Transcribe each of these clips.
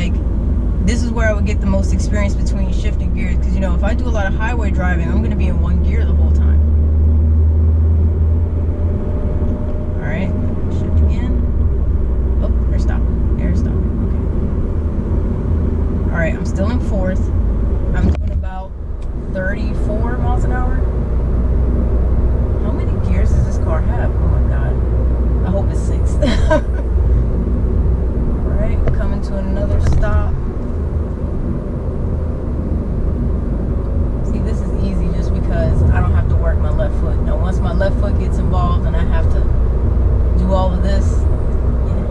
like this is where I would get the most experience between shifting gears, because you know, if I do a lot of highway driving, I'm going to be in one gear the whole time. All right, shift again. Oh, they're stopping. They're stopping. Okay. All right, I'm still in fourth. I'm doing about 34 miles an hour. How many gears does this car have? Oh my God. I hope it's 6. All right, coming to another stop. This is easy just because I don't have to work my left foot. Now, once my left foot gets involved and I have to do all of this, yeah,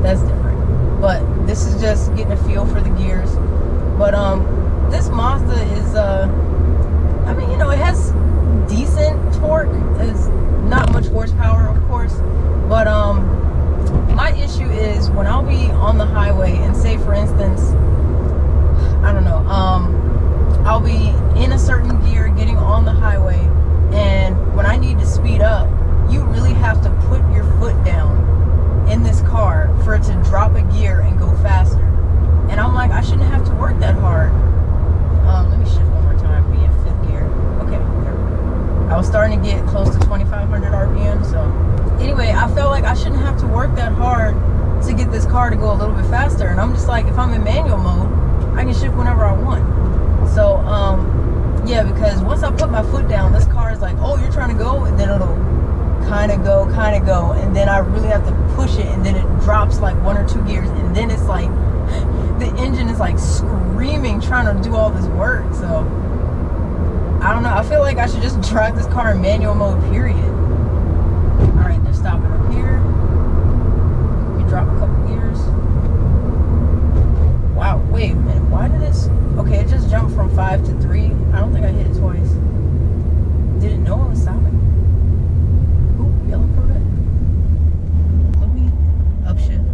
that's different. But this is just getting a feel for the gears. But this Mazda is, I mean, you know, it has decent torque. It's not much horsepower, of course. But my issue is when I'll be on the highway and say, for instance, I don't know, I'll be in a certain gear getting on the highway, and when I need to speed up, you really have to put your foot down in this car for it to drop a gear and go faster. And I'm like, I shouldn't have to work that hard. Let me shift one more time, be in 5th gear. Okay, there we go. I was starting to get close to 2,500 RPM, so anyway, I felt like I shouldn't have to work that hard to get this car to go a little bit faster. And I'm just like, if I'm in manual mode, I can shift whenever I want. So, yeah, because once I put my foot down, this car is like, oh, you're trying to go, and then it'll kind of go, and then I really have to push it, and then it drops like 1 or 2 gears, and then it's like, the engine is like screaming, trying to do all this work. So, I don't know, I feel like I should just drive this car in manual mode, period. All right, they're stopping up here. We drop a couple gears. Wow, wait a minute, why did this... Okay, it just jumped from 5 to 3. I don't think I hit it twice. Didn't know I was stopping. Ooh, yellow Corvette. Let me upshift.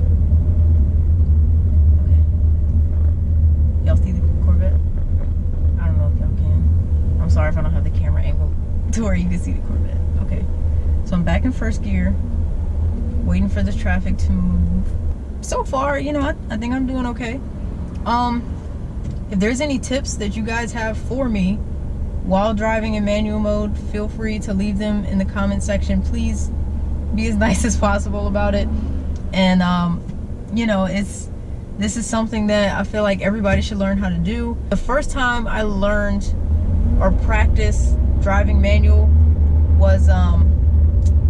Okay. Y'all see the Corvette? I don't know if y'all can. I'm sorry if I don't have the camera angle to where you can see the Corvette. Okay. So I'm back in 1st gear, waiting for this traffic to move. So far, you know, I think I'm doing okay. If there's any tips that you guys have for me while driving in manual mode, feel free to leave them in the comment section. Please be as nice as possible about it. And you know, this is something that I feel like everybody should learn how to do. The first time I learned or practiced driving manual was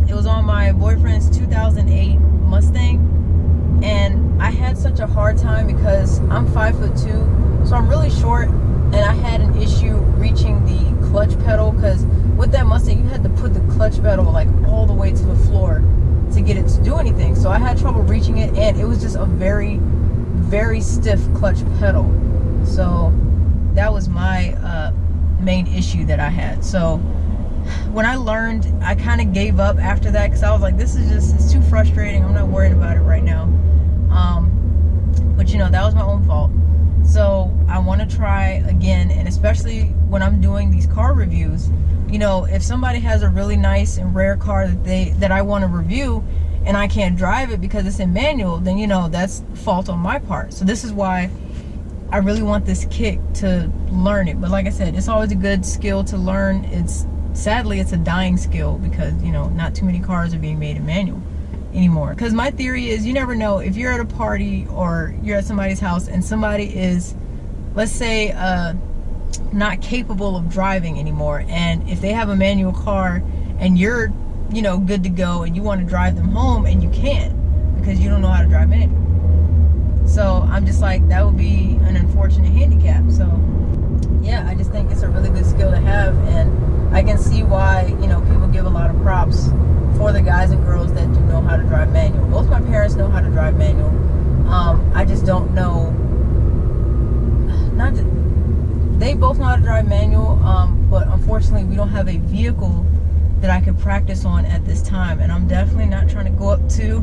it was on my boyfriend's 2008 Mustang, and I had such a hard time because I'm 5'2", so I'm really short, and I had an issue reaching the clutch pedal, because with that Mustang you had to put the clutch pedal like all the way to the floor to get it to do anything. So I had trouble reaching it, and it was just a very, very stiff clutch pedal. So that was my main issue that I had. So when I learned, I kind of gave up after that, because I was like, this is just, it's too frustrating. I'm not worried about it right now. But you know, that was my own fault. So I want to try again, and especially when I'm doing these car reviews, you know, if somebody has a really nice and rare car that I want to review, and I can't drive it because it's in manual, then you know, that's fault on my part. So this is why I really want this kick to learn it. But like I said, it's always a good skill to learn. Sadly, it's a dying skill, because you know, not too many cars are being made in manual anymore. Because my theory is, you never know, if you're at a party or you're at somebody's house and somebody is, let's say, not capable of driving anymore, and if they have a manual car and you're, you know, good to go, and you want to drive them home and you can't because you don't know how to drive manual. So I'm just like, that would be an unfortunate handicap. So yeah, I just think it's a really good skill to have, and I can see why, you know, people give a lot of props for the guys and girls that do know how to drive manual. Both my parents know how to drive manual. I just don't know. They both know how to drive manual, but unfortunately we don't have a vehicle that I could practice on at this time. And I'm definitely not trying to go up to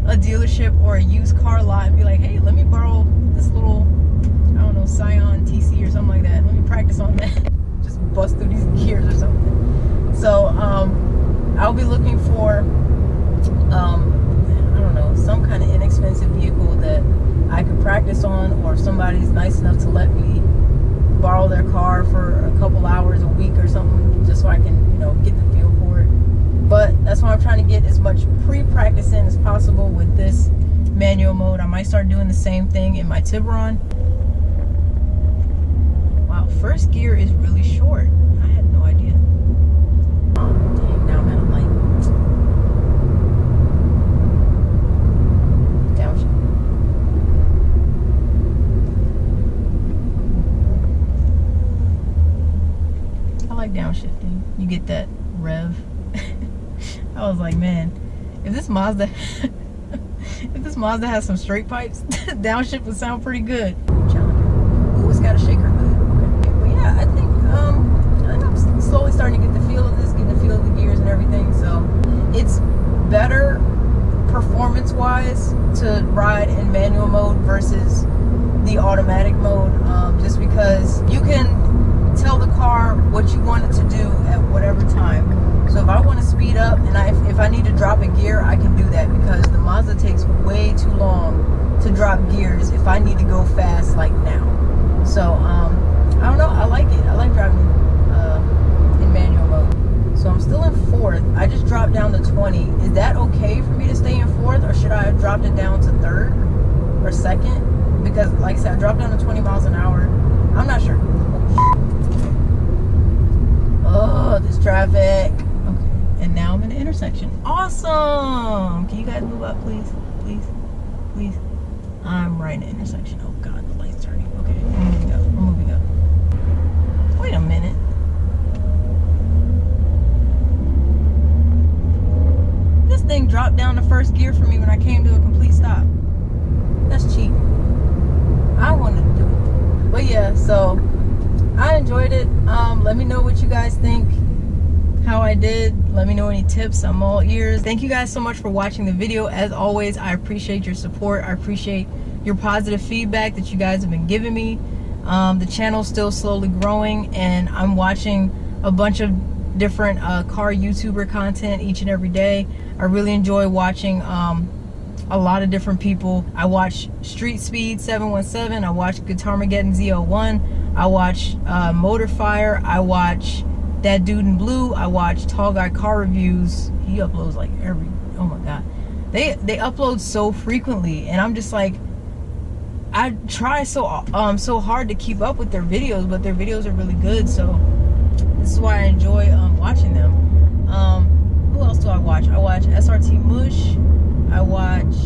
a dealership or a used car lot and be like, hey, let me borrow this little, I don't know, Scion TC or something like that. Let me practice on that. Just bust through these gears or something. So I'll be looking for, I don't know, some kind of inexpensive vehicle that I could practice on, or if somebody's nice enough to let me borrow their car for a couple hours a week or something, just so I can, you know, get the feel for it. But that's why I'm trying to get as much pre-practice in as possible with this manual mode. I might start doing the same thing in my Tiburon. Wow, first gear is really short. I had no idea. Oh, dang, now I'm at a light. Downshift. I like downshifting. You get that rev. I was like, man, if this Mazda has some straight pipes, downshift would sound pretty good. Ooh, it's got a shaker hood. Okay. But yeah, I think I'm slowly starting to get the feel of this, getting the feel of the gears and everything. So it's better performance-wise to ride in manual mode versus the automatic mode, just because you can tell the car what you want it to do at whatever time. So if I want to speed up and if I need to drop a gear, I can do that, because the Mazda takes way too long to drop gears if I need to go fast like now. So I don't know, I like it. I like driving in manual mode. So I'm still in 4th. I just dropped down to 20. Is that okay for me to stay in 4th, or should I have dropped it down to 3rd or 2nd? Because like I said, I dropped down to 20 miles an hour. I'm not sure. Oh, this traffic. Okay, and now I'm in the intersection. Awesome. Can you guys move up, please? Please? Please? I'm right in the intersection. Oh God, the light's turning. Okay, I'm moving up. I'm moving up. Wait a minute. This thing dropped down the first gear for me when I came to a complete stop. That's cheap. I wanted to do it. But yeah, so I enjoyed it. Let me know what you guys think, how I did. Let me know any tips. I'm all ears. Thank you guys so much for watching the video. As always, I appreciate your support. I appreciate your positive feedback that you guys have been giving me. The channel's still slowly growing, and I'm watching a bunch of different car YouTuber content each and every day. I really enjoy watching a lot of different people. I watch Street Speed 717. I watch Guitarmageddon Z01. I watch Motorfire. I watch That Dude in Blue. I watch Tall Guy Car Reviews. He uploads like every, oh my God. They upload so frequently, and I'm just like, I try so hard to keep up with their videos, but their videos are really good. So this is why I enjoy watching them. Who else do I watch? I watch SRT Mush. I watch,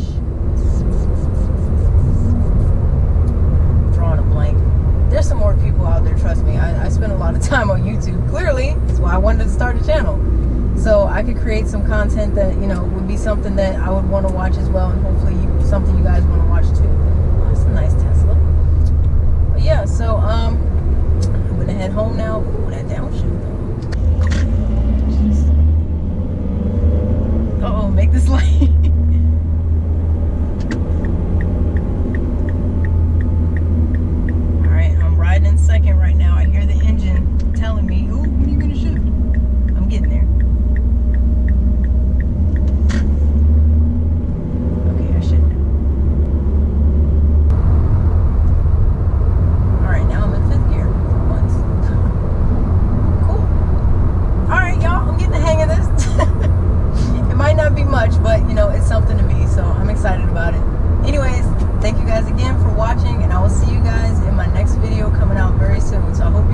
drawing a blank. There's some more people out there, trust me. I spend a lot of time on YouTube. Clearly, that's why I wanted to start a channel. So I could create some content that, you know, would be something that I would want to watch as well, and hopefully something you guys want to watch too. Oh, that's a nice Tesla. But yeah, so I'm gonna head home now. Ooh, that downshift though. Uh-oh, make this light. In second right now. I hear the engine telling me, "Oh, when are you gonna shift?" I'm getting there. Okay, I should. All right, now I'm in 5th gear for once. Cool. All right, y'all. I'm getting the hang of this. It might not be much, but you know, it's something to me, so I'm excited about it. Anyways, thank you guys again for watching, and I will see you guys in my next video coming out very soon. So I hope